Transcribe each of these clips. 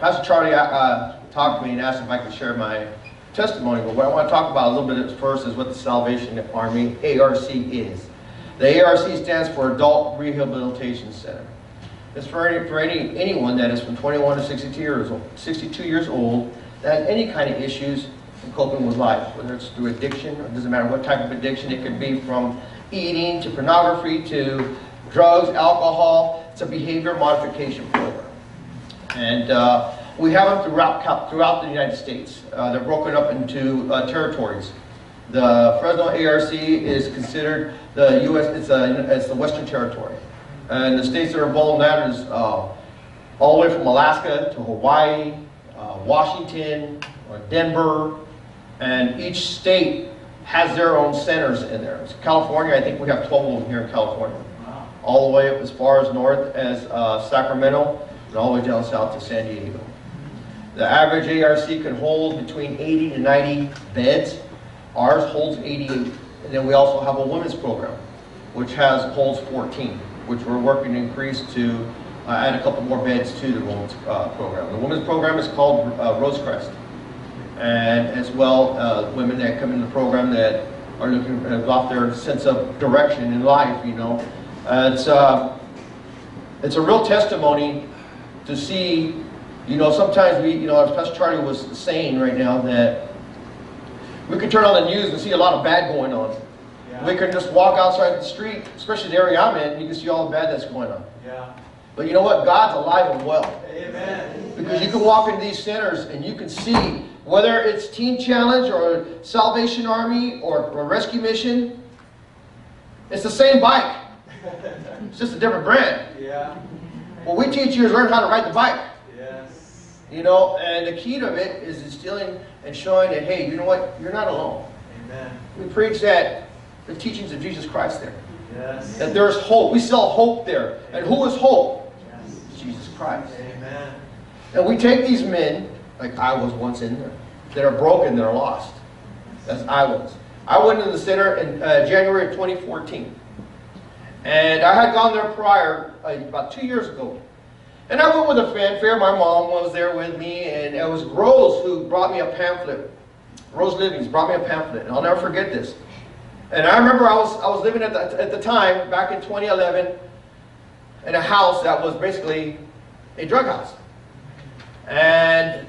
Pastor Charlie talked to me and asked if I could share my testimony, but what I want to talk about a little bit first is what the Salvation Army, ARC, is. The ARC stands for Adult Rehabilitation Center. It's for anyone that is from 21 to 62 years old that has any kind of issues in coping with life, whether it's through addiction, or it doesn't matter what type of addiction. It could be from eating to pornography to drugs, alcohol. It's a behavior modification program. And we have them throughout the United States. They're broken up into territories. The Fresno ARC is considered the U.S., it's the Western Territory. And the states that are involved in that is all the way from Alaska to Hawaii, Washington, or Denver, and each state has their own centers in there. So California, I think we have 12 of them here in California. Wow. All the way up as far as north as Sacramento, and all the way down south to San Diego. The average ARC can hold between 80 to 90 beds. Ours holds 88. And then we also have a women's program, which holds 14, which we're working to increase to add a couple more beds to the women's program. The women's program is called Rosecrest. And as well, women that come into the program that are looking to lost their sense of direction in life, you know. It's a real testimony to see, you know, sometimes we, you know, as Pastor Charlie was saying right now, that we can turn on the news and see a lot of bad going on. Yeah. We can just walk outside the street, especially the area I'm in, you can see all the bad that's going on. Yeah. But you know what? God's alive and well. Amen. Because you can walk into these centers and you can see, whether it's Teen Challenge or Salvation Army or Rescue Mission, it's the same bike. It's just a different brand. Yeah. What we teach you is learn how to ride the bike. Yes. You know, and the key to it is instilling and showing that, hey, you know what? You're not alone. Amen. We preach that the teachings of Jesus Christ there. Yes. That there's hope. We sell hope there. And who is hope? Yes. Jesus Christ. Amen. And we take these men, like I was once in there, that are broken, that are lost. That's I was. I went into the center in January of 2014. And I had gone there prior, about 2 years ago. And I went with a fanfare. My mom was there with me, and it was Rose who brought me a pamphlet. Rose Livings brought me a pamphlet, and I'll never forget this. And I remember I was living at the time, back in 2011, in a house that was basically a drug house. And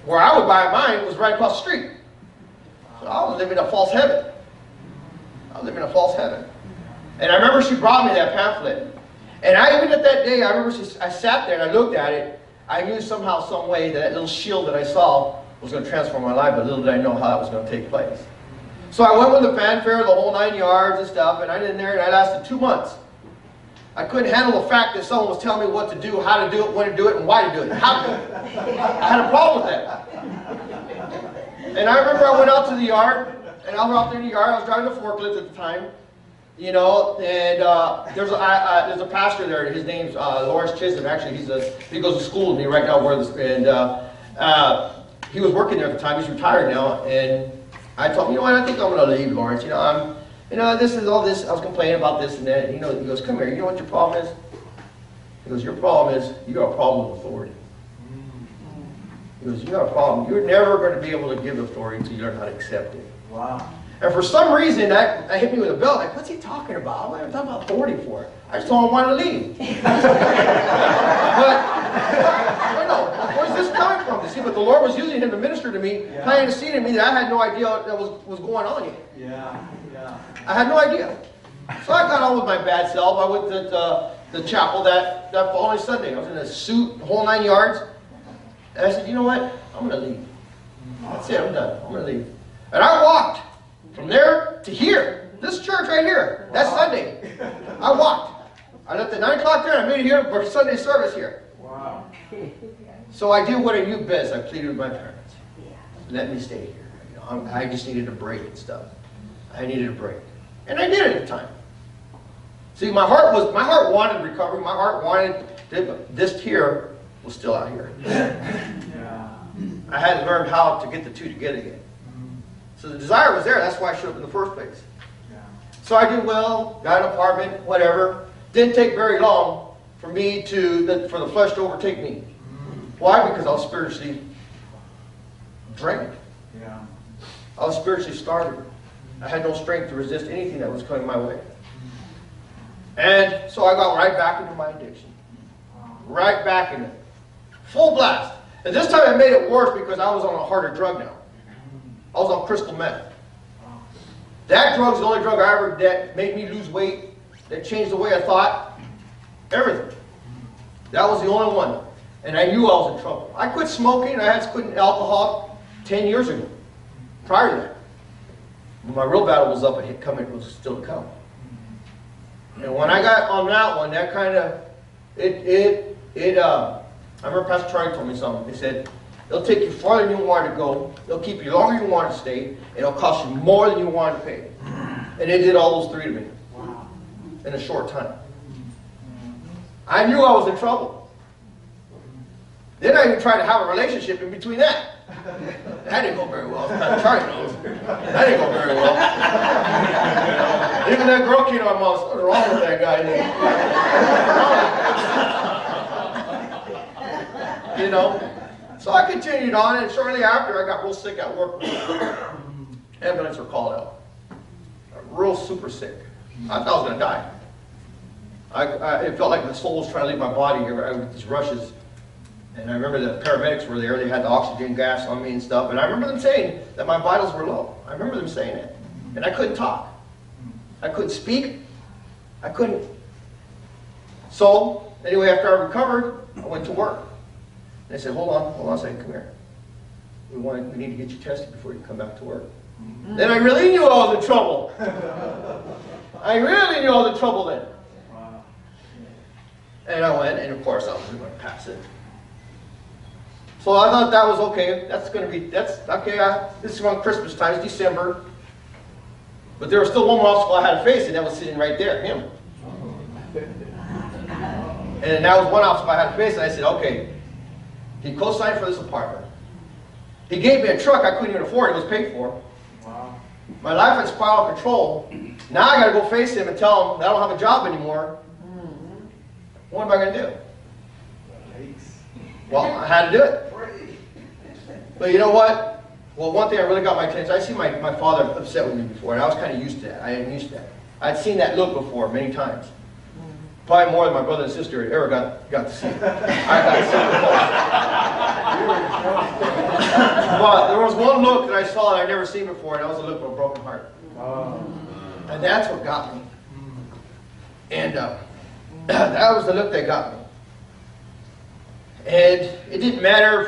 where I would buy mine was right across the street. So I was living in a false heaven. I was living in a false heaven. And I remember she brought me that pamphlet. And even at that day, I remember I sat there and I looked at it. I knew somehow, some way, that little shield that I saw was going to transform my life, but little did I know how that was going to take place. So I went with the fanfare, the whole 9 yards and stuff, and I did there, and I lasted 2 months. I couldn't handle the fact that someone was telling me what to do, how to do it, when to do it, and why to do it, how to do it. I had a problem with that. And I remember I went out to the yard, and I was out there in the yard. I was driving a forklift at the time, you know, and there's a pastor there. His name's Lawrence Chisholm. Actually, he goes to school with me right now. He was working there at the time. He's retired now, and I told him, you know what? I think I'm going to leave, Lawrence. This is all this. I was complaining about this and that. And, he goes, come here. You know what your problem is? He goes, your problem is you got a problem with authority. He goes, you got a problem. You're never going to be able to give authority until you learn how to accept it. Wow. And for some reason, that hit me with a bell. Like, what's he talking about? I'm not talking about authority for it. I just told him I wanted to leave. But, I know, where's this coming from? You see, but the Lord was using him to minister to me, planting a seed in me that I had no idea that was going on yet. Yeah, yeah. I had no idea. So I got on with my bad self. I went to the chapel that following Sunday. I was in a suit, the whole 9 yards. And I said, you know what? I'm going to leave. That's it, I'm done. I'm going to leave. And I walked from there to here. This church right here. That's Sunday. I walked. I left at 9 o'clock there, and I made it here for Sunday service here. Wow. So I did what I knew best. I pleaded with my parents. Let me stay here. I just needed a break and stuff. I needed a break. And I did it at the time. See, my heart wanted recovery. My heart wanted this here was still out here. I had to learn how to get the two together again. So the desire was there. That's why I showed up in the first place. So I did well, got an apartment, whatever. Didn't take very long for me for the flesh to overtake me. Why? Because I was spiritually drained. Yeah. I was spiritually starving. I had no strength to resist anything that was coming my way. And so I got right back into my addiction. Right back in it. Full blast. And this time I made it worse because I was on a harder drug now. I was on crystal meth. That drug's the only drug I ever that made me lose weight, that changed the way I thought. Everything. That was the only one. And I knew I was in trouble. I quit smoking. I had quit alcohol 10 years ago. Prior to that. My real battle was up and coming was still to come. And when I got on that one, that kind of, I remember Pastor Charlie told me something. He said, it'll take you farther than you want to go. It'll keep you longer than you want to stay. And it'll cost you more than you want to pay. And it did all those three to me. In a short time. I knew I was in trouble. Then I even tried to have a relationship in between that. That didn't go very well. Charlie knows. That didn't go very well. Even that girl came on my mouth. What's wrong with that guy? You know? So I continued on, and shortly after I got real sick at work. Ambulance were called out. Real super sick. I thought I was going to die. It felt like my soul was trying to leave my body with these rushes. And I remember the paramedics were there. They had the oxygen gas on me and stuff. And I remember them saying that my vitals were low. I remember them saying it. And I couldn't talk. I couldn't speak. I couldn't. So, anyway, after I recovered, I went to work. And they said, hold on a second, come here. We need to get you tested before you come back to work. Then I really knew I was in trouble. I really knew I was in trouble then. And I went, and of course I was going to pass it. So I thought that was okay. This is around Christmas time, it's December. But there was still one more obstacle I had to face, and that was sitting right there, him. And that was one obstacle I had to face, and I said, okay, he co-signed for this apartment. He gave me a truck I couldn't even afford, it was paid for. Wow. My life had spiraled out of control. Now I got to go face him and tell him that I don't have a job anymore. What am I going to do? Well, I had to do it. But you know what? Well, one thing that really got my attention, I see my father upset with me before, and I was kind of used to that. I am used to that. I'd seen that look before many times. Probably more than my brother and sister ever got to see. I got to see it. But there was one look that I saw that I'd never seen before, and that was a look of a broken heart. And that's what got me. And that was the look that got me. And it didn't matter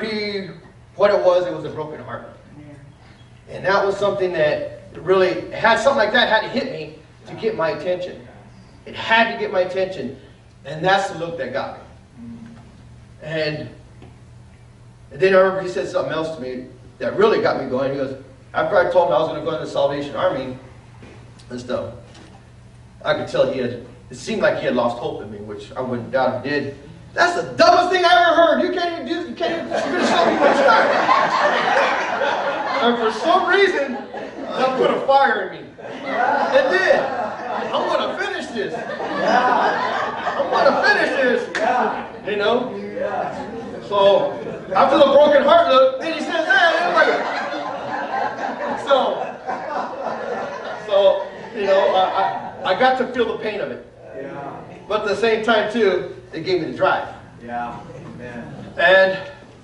what it was a broken heart. And that was something that really had something like that had to hit me to get my attention. It had to get my attention. And that's the look that got me. And then I remember he said something else to me that really got me going. He goes, after I told him I was going to go into the Salvation Army and stuff, I could tell it seemed like he had lost hope in me, which I wouldn't doubt he did. That's the dumbest thing I ever heard. You can't even finish something you start. And for some reason, that put a fire in me. It did. I'm going to finish this. I'm going to finish this. You know? So, after the broken heart look, then he says that. So, you know, I got to feel the pain of it. But at the same time, too, it gave me the drive. Yeah, amen.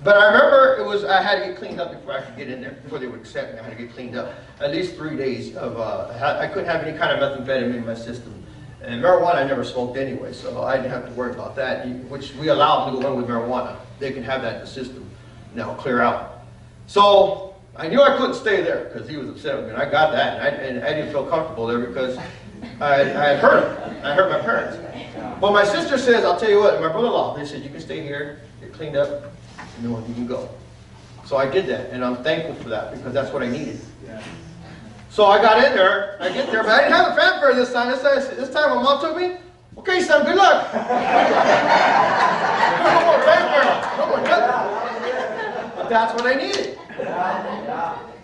But I remember I had to get cleaned up before I could get in there, before they would accept me. I had to get cleaned up. At least 3 days of, I couldn't have any kind of methamphetamine in my system. And marijuana I never smoked anyway, so I didn't have to worry about that, which we allow them to go in with marijuana. They can have that in the system now, clear out. So I knew I couldn't stay there because he was upset with me, and I got that. And I didn't feel comfortable there because I had hurt him. I hurt my parents. But my sister says, I'll tell you what, and my brother-in-law, they said, you can stay here, get cleaned up, and then you can go. So I did that, and I'm thankful for that because that's what I needed. Yeah. So I got in there, I get there, but I didn't have a fanfare this time. This time my mom took me, okay, son, good luck. No more fanfare, no more nothing. But that's what I needed.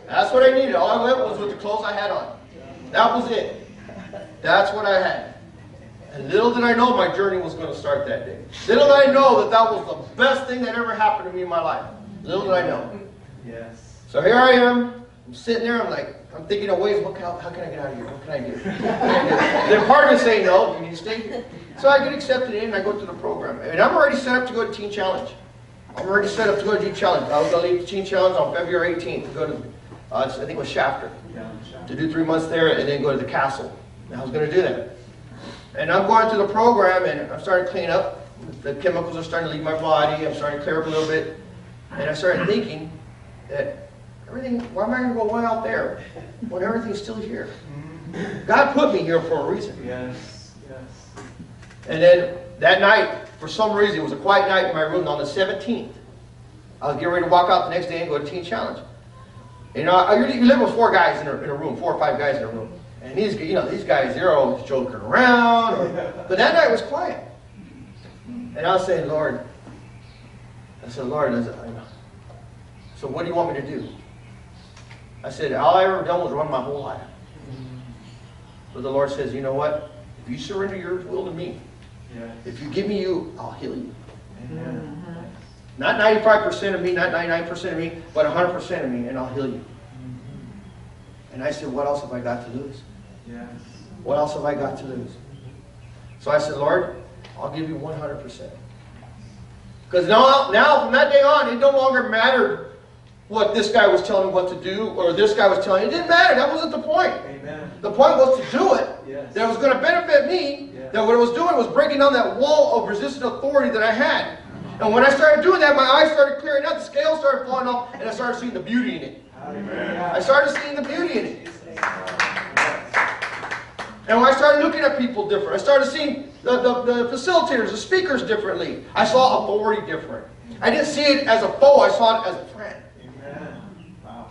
That's what I needed. All I went was with the clothes I had on. That was it. That's what I had. And little did I know my journey was going to start that day. Little did I know that that was the best thing that ever happened to me in my life. Little did I know. Yes. So here I am. I'm sitting there. I'm thinking of ways. How can I get out of here? What can I do? Then part of me saying, no, you need to stay here. So I get accepted in and I go through the program. And I'm already set up to go to Teen Challenge. I'm already set up to go to Teen Challenge. I was going to leave the Teen Challenge on February 18th to go to, I think it was Shafter, to do 3 months there and then go to the castle. And I was going to do that. And I'm going through the program and I'm starting to clean up. The chemicals are starting to leave my body. I'm starting to clear up a little bit. And I started thinking that everything, why am I going to go way out there when everything's still here? God put me here for a reason. Yes, yes. And then that night, for some reason, it was a quiet night in my room on the 17th. I was getting ready to walk out the next day and go to Teen Challenge. You know, you live with 4 guys in a room, 4 or 5 guys in a room. And these guys, they're always joking around. But that night was quiet. And I was saying, Lord, so what do you want me to do? I said, all I ever done was run my whole life. But the Lord says, you know what? If you surrender your will to me, if you give me you, I'll heal you. Amen. Not 95% of me, not 99% of me, but 100% of me, and I'll heal you. And I said, what else have I got to lose? Yes. What else have I got to lose? So I said, Lord, I'll give you 100%. Because now, from that day on, it no longer mattered what this guy was telling me what to do, or this guy was telling me. It didn't matter. That wasn't the point. Amen. The point was to do it. Yes. That it was going to benefit me. Yes. That what it was doing was breaking down that wall of resistant authority that I had. And when I started doing that, my eyes started clearing out, the scales started falling off, and I started seeing the beauty in it. Amen. I started seeing the beauty in it. And when I started looking at people different, I started seeing the facilitators, the speakers differently. I saw authority different. I didn't see it as a foe, I saw it as a friend. Amen. Wow.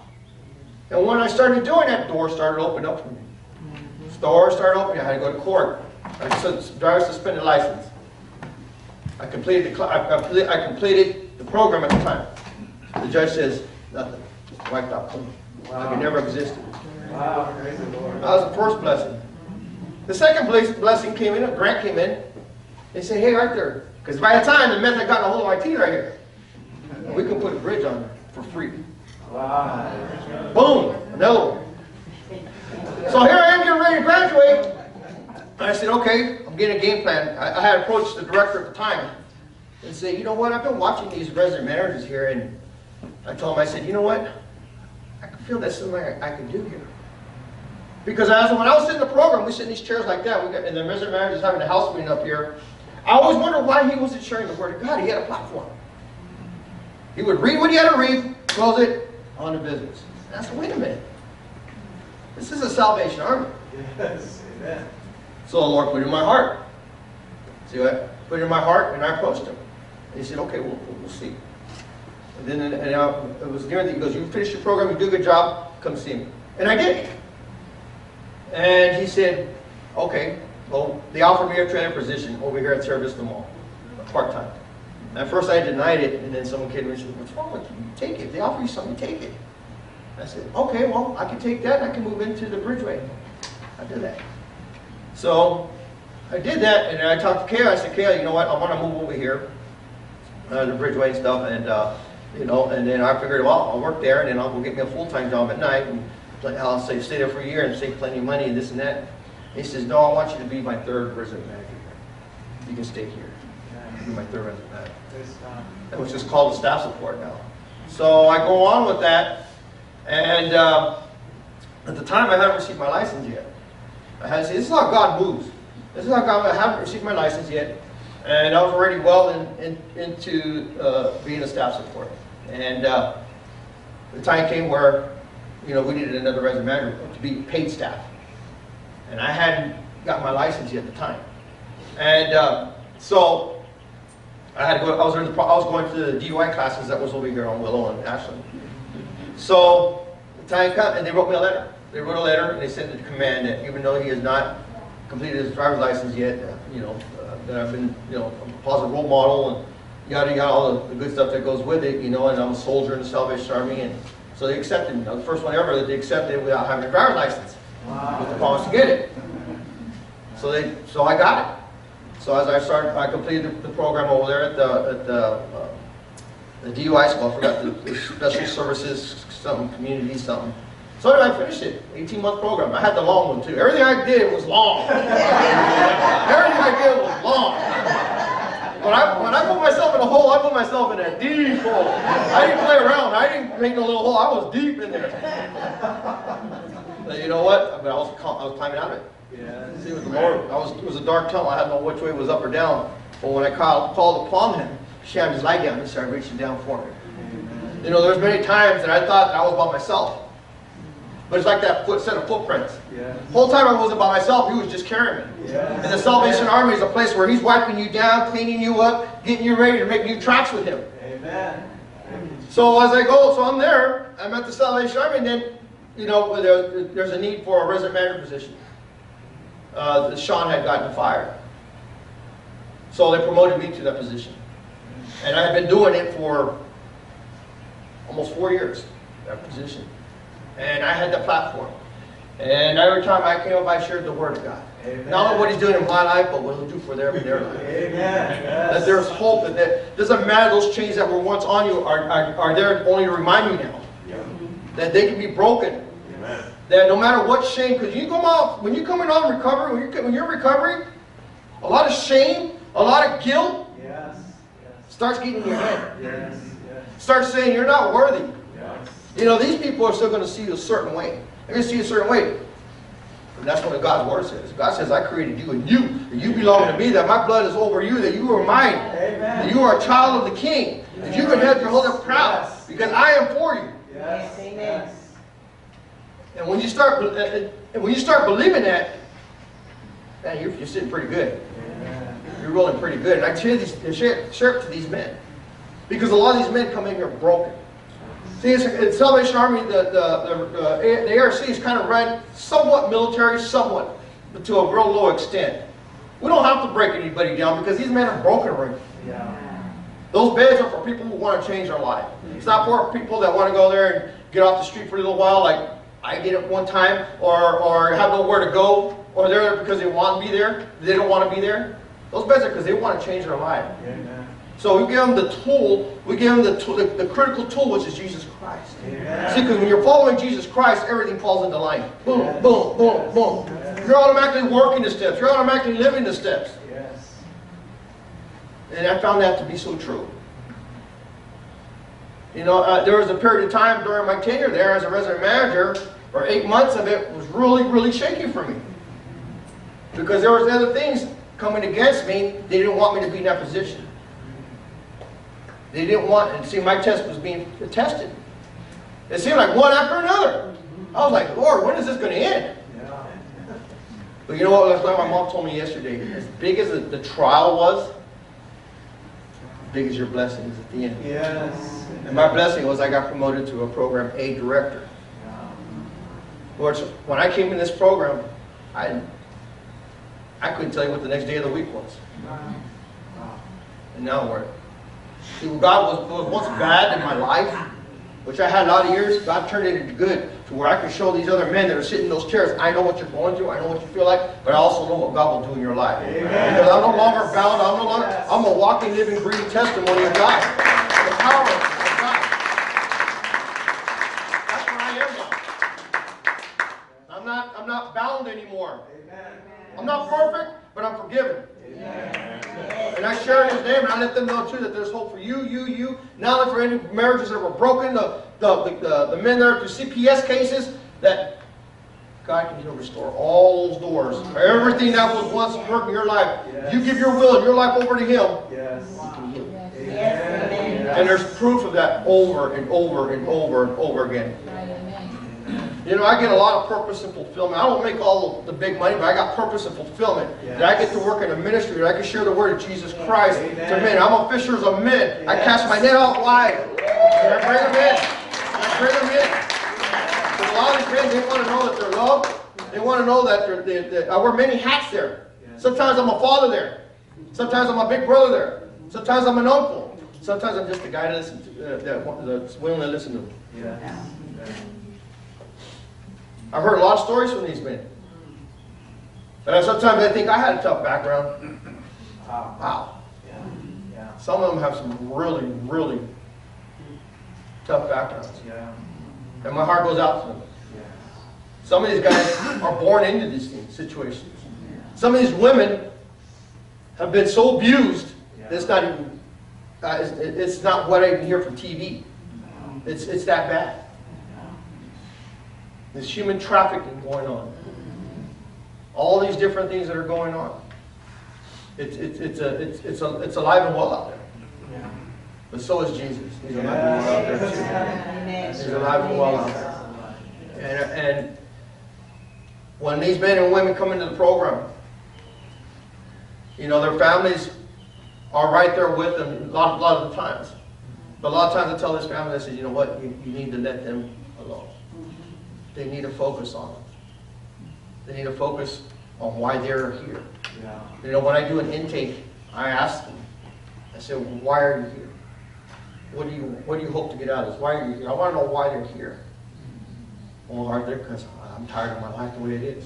And when I started doing that, doors started opening up for me. Doors started opening. I had to go to court. I said, driver's suspended license. I completed the program at the time. The judge says, nothing. It's wiped out clean. Like it never existed. Wow. Praise the Lord. That was the first blessing. The second blessing came in, a grant came in. They said, hey, right there. Because by the time the method got a hold of my teeth right here, we can put a bridge on there for free. Wow. Boom, another one. So here I am getting ready to graduate. And I said, okay, I'm getting a game plan. I had approached the director at the time and said, you know what, I've been watching these resident managers here, and I told him, I said, you know what, I can feel that's something I can do here. Because when I was sitting in the program, we sit in these chairs like that, and the resident manager's having a house meeting up here. I always wondered why he wasn't sharing the word of God. He had a platform. He would read what he had to read, close it, on to business. And I said, wait a minute. This is a Salvation Army. Yes. Amen. So the Lord put it in my heart. See what? Put it in my heart, and I approached him. And he said, okay, we'll see. And then it was near the, he goes, you finished your program, you do a good job, come see me. And I did. And he said, okay, well, they offered me a trainer position over here at Service Mall, part-time. And at first I denied it, and then someone came to me and said, what's wrong with you? You take it. If they offer you something, take it. I said, okay, well, I can take that, and I can move into the Bridgeway. I did that. So I did that, and I talked to Kayla. I said, Kayla, you know what? I want to move over here, the Bridgeway and stuff, and and then I figured, well, I'll work there, and then I'll go get me a full-time job at night, and I'll stay there for a year and save plenty of money and this and that. And he says, no, I want you to be my third resident manager here. You can stay here. Be my third resident manager. Which is called the staff support now. So I go on with that, and at the time I haven't received my license yet. I had to say, this is how God moves. This is how God, I haven't received my license yet, and I was already well into being a staff support. And the time came where, we needed another resident manager to be paid staff. And I hadn't got my license yet at the time. And so I had to go, I was going to the DUI classes that was over here on Willow and Ashland. So the time came, and they wrote me a letter. They wrote a letter, and they sent it to command that even though he has not completed his driver's license yet, that I've been, a positive role model and yada yada, all the good stuff that goes with it, and I'm a soldier in the Salvation Army, and so they accepted me. I was the first one ever that they accepted without having a driver's license. Wow. With the promise to get it. So I got it. So as I completed the program over there at the DUI school. I forgot the special services, something, community, something. So anyway, I finished it, 18-month program. I had the long one too. Everything I did was long. Everything I did was long. When I put myself in a hole, I put myself in a deep hole. I didn't play around. I didn't make a little hole. I was deep in there. But you know what? But I was climbing out of it. Yeah. See, with the Lord, it was a dark tunnel. I had no which way was up or down. But when I called upon Him, she had his light down and started reaching down for me. You know, there's many times that I thought that I was by myself. But it's like that set of footprints. Yeah. The whole time I wasn't by myself, He was just carrying me. Yeah. And the Salvation Army is a place where He's wiping you down, cleaning you up, getting you ready to make new tracks with Him. Amen. So as I go, so I'm there, I'm at the Salvation Army, and then, you know, there's a need for a resident manager position. Sean had gotten fired. So they promoted me to that position. And I had been doing it for almost 4 years, that position. And I had the platform. And every time I came up, I shared the Word of God. Amen. Not only what He's doing in my life, but what He'll do for their life. Amen. That there's hope. That doesn't matter, those chains that were once on you are there only to remind you now. Yeah. That they can be broken. Amen. That no matter what shame, because when you come out in recovery, when you're recovering, a lot of shame, a lot of guilt Yes. starts getting in your head. Yes. Yes. Starts saying you're not worthy. Yes. You know, these people are still going to see you a certain way. They're going to see you a certain way. And that's what God's Word says. God says, I created you and you belong to me, that my blood is over you, that you are mine. Amen. That you are a child of the King. That you can have your hold up proud, Yes. because I am for you. Yes. Amen. And when you start believing that, man, you're sitting pretty good. Amen. You're rolling pretty good. And I share it to these men. Because a lot of these men come in here broken. See, it's Salvation Army, the ARC is kind of run somewhat military, somewhat, but to a real low extent. We don't have to break anybody down because these men are broken already. Yeah. Those beds are for people who want to change their life. It's not for people that want to go there and get off the street for a little while like I did at one time, or have nowhere to go, or they're there because they want to be there, they don't want to be there. Those beds are because they want to change their life. Amen. So we give them the tool, we give them the critical tool, which is Jesus Christ. Amen. See, because when you're following Jesus Christ, everything falls into line. Boom, Yes. boom, boom, Yes. boom. Yes. You're automatically working the steps. You're automatically living the steps. Yes. And I found that to be so true. You know, there was a period of time during my tenure there as a resident manager, for 8 months of it was really, really shaky for me. Because there was other things coming against me. They didn't want me to be in that position. They didn't want, and see, my test was being tested. It seemed like one after another. I was like, Lord, when is this going to end? Yeah. But you know what? Like my mom told me yesterday, as big as the trial was, as big as your blessing is at the end. Yes. And my blessing was I got promoted to a program A director. Yeah. Lord, so when I came in this program, I couldn't tell you what the next day of the week was. Wow. And now we're. See, God was once bad in my life, which I had a lot of years. God turned it into good, to where I can show these other men that are sitting in those chairs, I know what you're going through, I know what you feel like, but I also know what God will do in your life. Amen. Because I'm no longer bound, I'm a walking, living, breathing testimony of God. The power of God. That's where I am now. I'm not bound anymore. Amen. I'm not perfect, but I'm forgiven. Amen. And I share His name, and I let them know too that there's hope for you. Not only for any marriages that were broken, the men that are through CPS cases, that God can restore all those doors. Everything that was once hurt in your life, Yes. you give your will and your life over to Him, Yes. He can heal. Yes. Amen. And there's proof of that over and over and over and over again. You know, I get a lot of purpose and fulfillment. I don't make all the big money, but I got purpose and fulfillment. Yes. That I get to work in a ministry, that I can share the word of Jesus Christ Amen. to men. I'm a fisher of men. I cast my net out wide. And I bring them in. I bring them in. Because a lot of these men, they want to know that they're loved. They want to know that I wear many hats there. Yes. Sometimes I'm a father there. Sometimes I'm a big brother there. Sometimes I'm an uncle. Sometimes I'm just the guy that's willing to listen to them. Yes. I've heard a lot of stories from these men. And sometimes I think I had a tough background. Wow. Wow. Yeah. Yeah. Some of them have some really, really tough backgrounds. Yeah. And my heart goes out to them. Yes. Some of these guys are born into these situations. Some of these women have been so abused that it's not even, it's not what I even hear from TV. It's that bad. There's human trafficking going on. All these different things that are going on. It's alive and well out there. Yeah. But so is Jesus. He's alive and well out there too. He's alive and well out there. And when these men and women come into the program, you know, their families are right there with them a lot of the times. But a lot of times I tell this family, I say, you know what, you need to let them alone. They need to focus on them. They need to focus on why they're here. Yeah. You know, when I do an intake, I ask them, I say, why are you here? What do you hope to get out of this? Why are you here? I want to know why they're here. Well, are they? Because I'm tired of my life the way it is.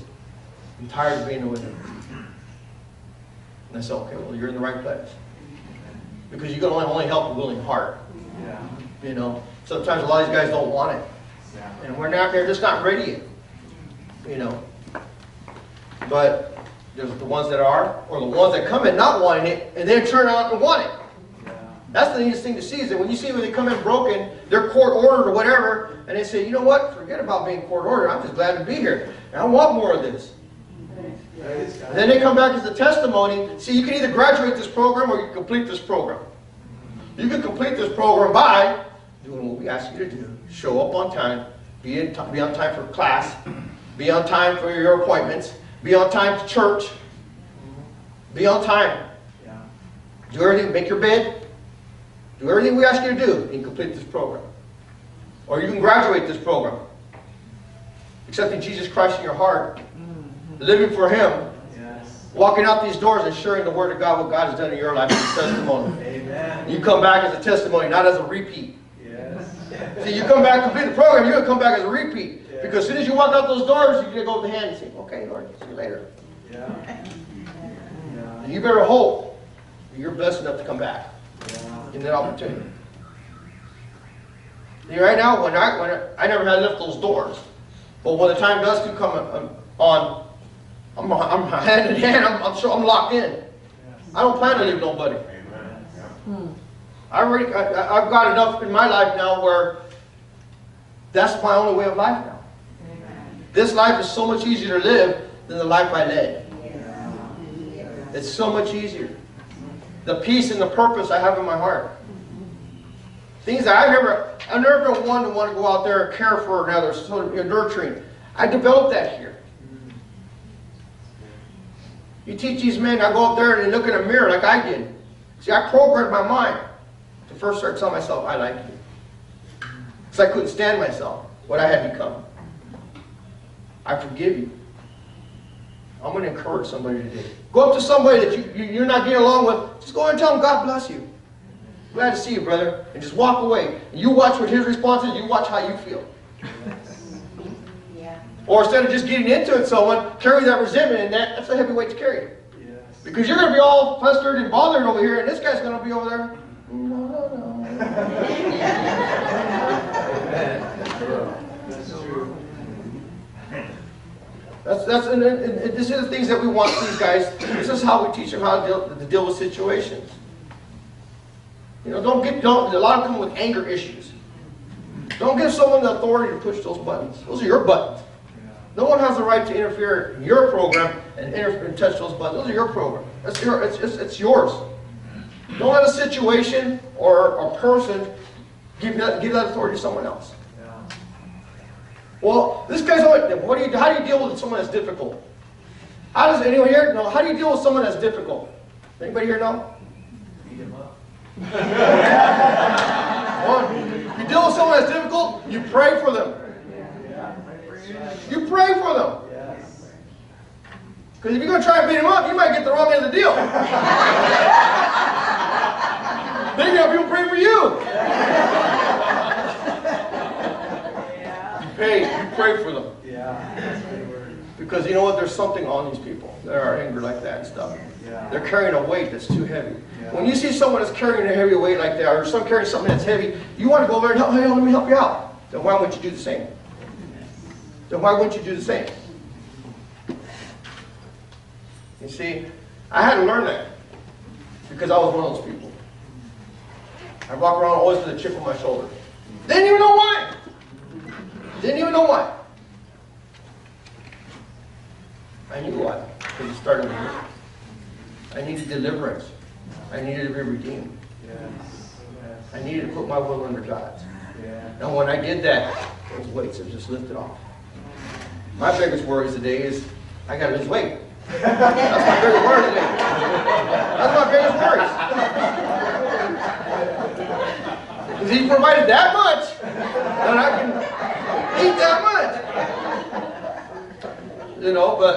I'm tired of being the way it is. And I said, okay, well, you're in the right place. Because you can only help a willing heart. Yeah. You know, sometimes a lot of these guys don't want it. Yeah. And they're just not ready yet. You know. But there's the ones that are, or the ones that come in not wanting it, and then turn out and want it. Yeah. That's the neatest thing to see, is that when you see when they come in broken, they're court ordered or whatever, and they say, you know what, forget about being court ordered, I'm just glad to be here. And I want more of this. And then they come back as a testimony. See, you can either graduate this program or you can complete this program. You can complete this program by doing what we ask you to do. Show up on time, be on time for class, be on time for your appointments, be on time to church, be on time. Yeah. Do everything, make your bed, do everything we ask you to do, and complete this program. Or you can graduate this program. Accepting Jesus Christ in your heart, living for Him, Yes. walking out these doors and sharing the Word of God, what God has done in your life as a testimony. Amen. You come back as a testimony, not as a repeat. Yes. See, you come back, complete the program, you're going to come back as a repeat. Because as soon as you walk out those doors, you're going to go with the hand and say, okay, Lord, see you later. Yeah. Yeah. And you better hope that you're blessed enough to come back Yeah. in that opportunity. See, right now, when I never had left those doors. But when the time does come on, I'm hand in hand, I'm sure I'm locked in. I don't plan to leave nobody. I've got enough in my life now where that's my only way of life now. This life is so much easier to live than the life I led. It's so much easier. The peace and the purpose I have in my heart. Things that I've never been one to want to go out there and care for another, sort of nurturing. I developed that here. You teach these men, I go up there and they look in a mirror like I did. See, I programmed my mind to first start telling myself, I like you. Because I couldn't stand myself, what I had become. I forgive you. I'm going to encourage somebody today. Go up to somebody that you're not getting along with. Just go and tell them, God bless you. Glad to see you, brother. And just walk away. And you watch what his response is. You watch how you feel. Yeah. Or instead of just getting into it, someone carry that resentment, and that's a heavy weight to carry. Yes. Because you're going to be all flustered and bothered over here, and this guy's going to be over there. No. That's true. And this is the things that we want these guys. This is how we teach them how to deal with situations. You know, a lot of them come with anger issues. Don't give someone the authority to push those buttons. Those are your buttons. No one has the right to interfere in your program and touch those buttons. Those are your program. It's yours. Don't let a situation or a person give that authority to someone else. Well, this guy's always, how do you deal with someone that's difficult? How does anyone here know? How do you deal with someone that's difficult? Anybody here know? Beat him up. One, you deal with someone that's difficult, you pray for them. You pray for them. Yes. Because if you're going to try and beat them up, you might get the wrong end of the deal. Maybe people pray for you. You pray for them. Yeah. Because you know what? There's something on these people. that are angry like that and stuff. Yeah. They're carrying a weight that's too heavy. Yeah. When you see someone that's carrying a heavy weight like that, or some carrying something that's heavy, you want to go over and help, hey, let me help you out. Then why wouldn't you do the same? Then why wouldn't you do the same? You see, I had to learn that because I was one of those people. I walk around always with a chip on my shoulder. Didn't even know why. Didn't even know why. I knew why, because it started with me. I needed deliverance. I needed to be redeemed. Yes. I needed to put my will under God's. Yeah. And when I did that, those weights have just lifted off. My biggest worry today is I got to lose weight. That's my biggest worry today. That's my biggest worry. Because He provided that much, that I can eat that much. You know, but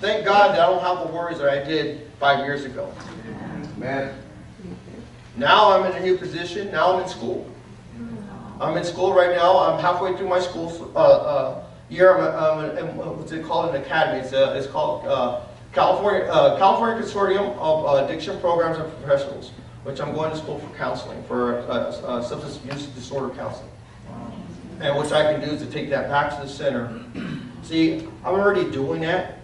thank God that I don't have the worries that I did 5 years ago. Man. Now I'm in a new position. Now I'm in school. I'm in school right now. I'm halfway through my school year. I'm in what's it called? An academy. It's called California Consortium of Addiction Programs and Professionals, which I'm going to school for counseling, for substance use disorder counseling. And what I can do is to take that back to the center. See, I'm already doing that,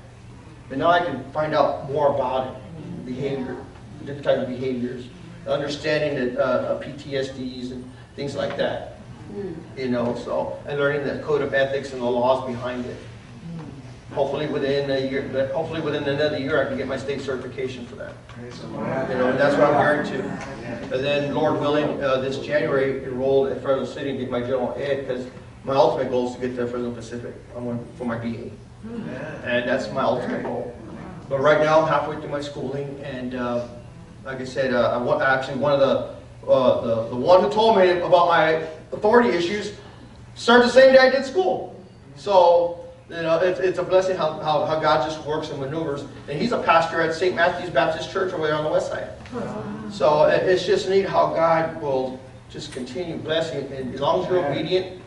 but now I can find out more about it, behavior, different type of behaviors, understanding that PTSDs and things like that. You know, so, and learning the code of ethics and the laws behind it. Hopefully within a year, hopefully within another year, I can get my state certification for that. You know, and that's what I'm gearing to. And then, Lord willing, this January, enrolled at Fresno City and get my general ed, because my ultimate goal is to get to Fresno Pacific. I want for my BA, and that's my ultimate goal. But right now, I'm halfway through my schooling, and like I said, actually one of the one who told me about my authority issues started the same day I did school. So, you know, it's a blessing how God just works and maneuvers. And he's a pastor at St. Matthew's Baptist Church over there on the west side. So it's just neat how God will just continue blessing. And as long as you're obedient,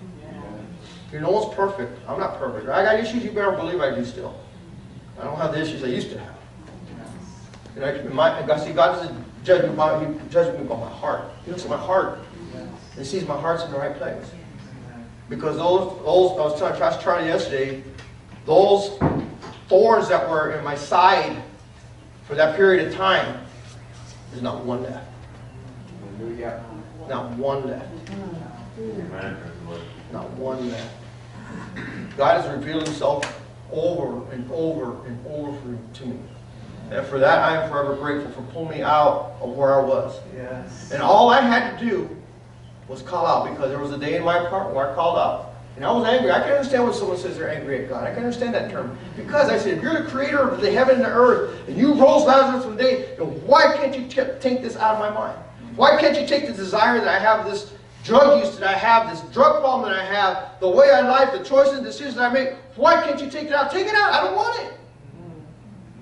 you know, no one's perfect. I'm not perfect. I got issues, you better believe I do still. I don't have the issues I used to have. And God doesn't judge me by, He judges me by my heart. He looks at my heart and sees my heart's in the right place. Because those I was telling Pastor Charlie yesterday, those thorns that were in my side for that period of time, there's not one left. Not one left. Not one left. God has revealed Himself over and over and over to me. And for that, I am forever grateful for pulling me out of where I was. Yes. And all I had to do was call out, because there was a day in my heart where I called out. And I was angry. I can understand when someone says they're angry at God. I can understand that term. Because I said, if you're the creator of the heaven and the earth, and you rose Lazarus from the dead, then why can't you take this out of my mind? Why can't you take the desire that I have, this drug use that I have, this drug problem that I have, the way I live, the choices and decisions that I make, why can't you take it out? Take it out. I don't want it.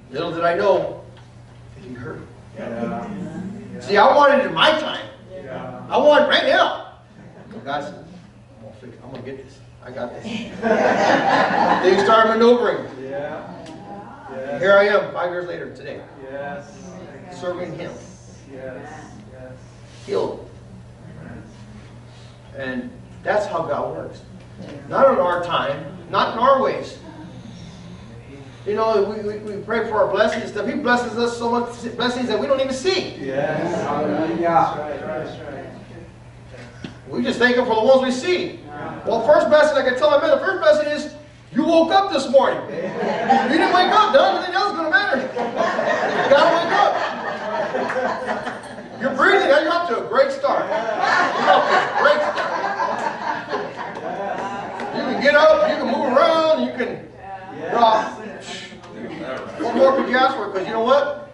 Little did I know, it hurt. Yeah. See, I wanted it in my time. Yeah. I want it right now. But God said, I'm going to get this. I got this. Things started maneuvering. Yeah. Yes. Here I am 5 years later today, Yes. serving Him, Yes. Yes. healed. And that's how God works. Not in our time, not in our ways. You know, we pray for our blessings and stuff. He blesses us so much, blessings that we don't even see. Yes. Hallelujah. That's right. We just thank Him for the ones we see. Well, first blessing, I can tell the first blessing is you woke up this morning. You didn't wake up, nothing else is going to matter. You got to wake up. You're breathing, you're up to a great start. You're up to a great start. You can get up, you can move around, you can drop. What more could you ask for? Because you know what?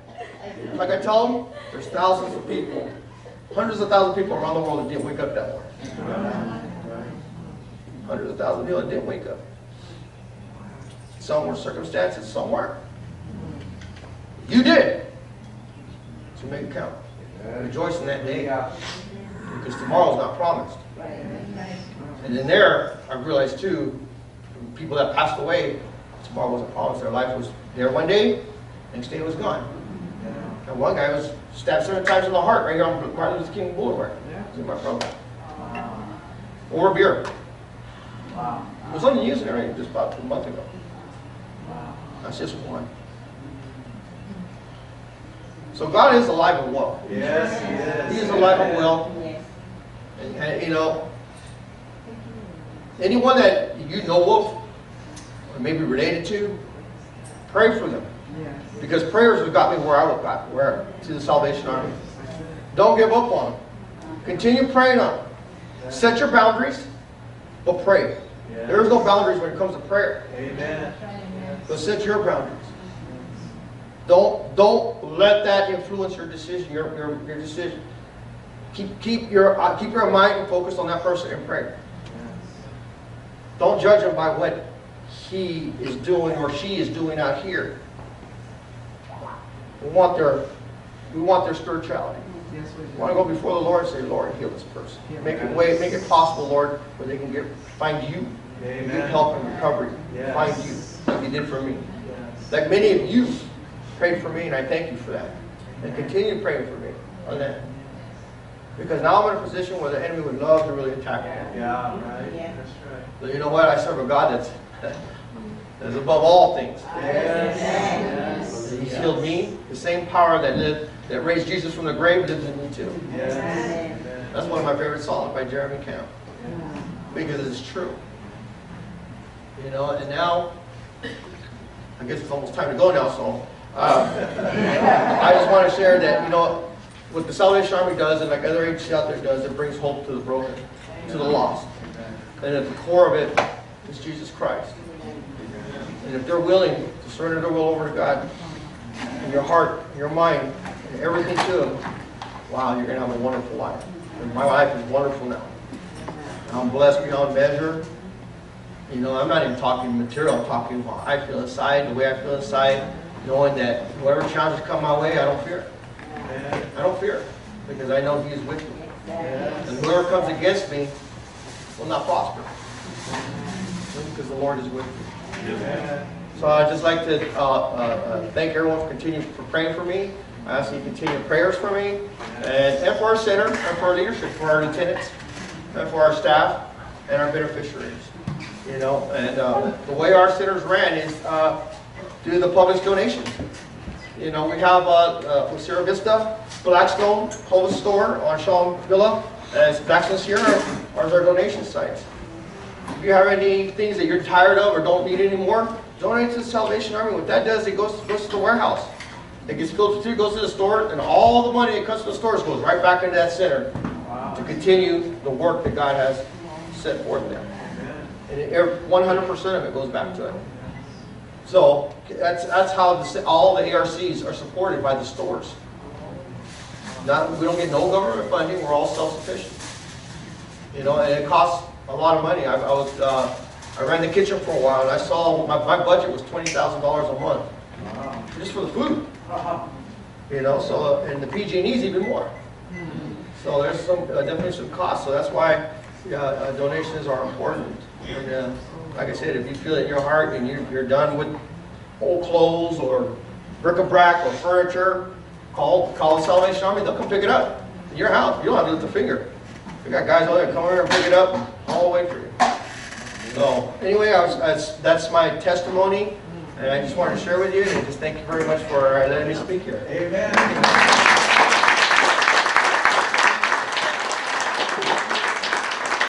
Like I tell them, there's thousands of people, hundreds of thousands of people around the world that didn't wake up that morning. Hundreds of thousands of people that didn't wake up. Some were circumstances, some weren't. You did. So make it count. Rejoice in that day. Because tomorrow's not promised. And in there, I realized too, people that passed away, tomorrow wasn't promised. Their life was There one day, next day it was gone. And one guy was stabbed 7 times in the heart right here on Martin Luther King Boulevard. It's in my program. Over a beer. Wow. It was on the news and everything just about a month ago. Wow. That's just one. So God is alive and well. Yes, He is. He is alive and well. And you know, anyone that you know of, or maybe related to, pray for them. Because prayers have got me where I got, to the Salvation Army. Don't give up on them. Continue praying on them. Set your boundaries, but pray. Yes. There is no boundaries when it comes to prayer. Amen. So set your boundaries. Don't let that influence your decision. Your decision. Keep your mind focused on that person and pray. Don't judge them by what he is doing or she is doing out here. We want their spirituality. We want to go before the Lord and say, Lord, heal this person. Make it possible, Lord, where they can find you. Amen. Get help and recovery. Yes. Find you, like you did for me. Yes. Like many of you prayed for me, and I thank you for that. And continue praying for me on that. Because now I'm in a position where the enemy would love to really attack me. Yeah, right. That's right. But you know what? I serve a God that's above all things. Yes. He's healed me. The same power that raised Jesus from the grave lives in me too. Yes. That's one of my favorite songs by Jeremy Camp. Because it's true. You know, and now, I guess it's almost time to go now, so I just want to share that, you know, what the Salvation Army does, and like other agencies out there does, it brings hope to the broken, to the lost. And at the core of it is Jesus Christ. And if they're willing to surrender their will over to God, in your heart, in your mind, and everything to Him, wow, you're going to have a wonderful life. And my life is wonderful now. And I'm blessed beyond measure. You know, I'm not even talking material, I'm talking about how I feel inside, the way I feel inside, knowing that whatever challenges come my way, I don't fear. I don't fear, because I know He is with me. And whoever comes against me will not prosper, because the Lord is with me. So I'd just like to thank everyone for praying for me. I ask you to continue prayers for me, and for our center, and for our leadership, for our lieutenants, and for our staff, and our beneficiaries. You know, and the way our centers ran is through the public's donations. You know, we have from Sierra Vista, Blackstone, Clovis Store on Shaw Villa, as Blackstone Sierra are our donation sites. If you have any things that you're tired of or don't need anymore, donate to the Salvation Army. What that does, it goes to the warehouse. It gets filtered through, goes to the store, and all the money that comes to the stores goes right back into that center to continue the work that God has set forth there. And 100% of it goes back to it. So that's how all the ARCs are supported by the stores. We don't get no government funding. We're all self-sufficient. You know, and it costs a lot of money. I ran the kitchen for a while, and I saw my budget was $20,000 a month just for the food. You know, so and the PG&E's even more. So there's definitely some costs. So that's why donations are important. And like I said, if you feel it in your heart and you're done with old clothes or bric-a-brac or furniture, call the Salvation Army. They'll come pick it up in your house. You don't have to lift a finger. We got guys over there come over and pick it up and haul away for you. So anyway, that's my testimony, and I just wanted to share with you. And just thank you very much for letting me speak here. Amen.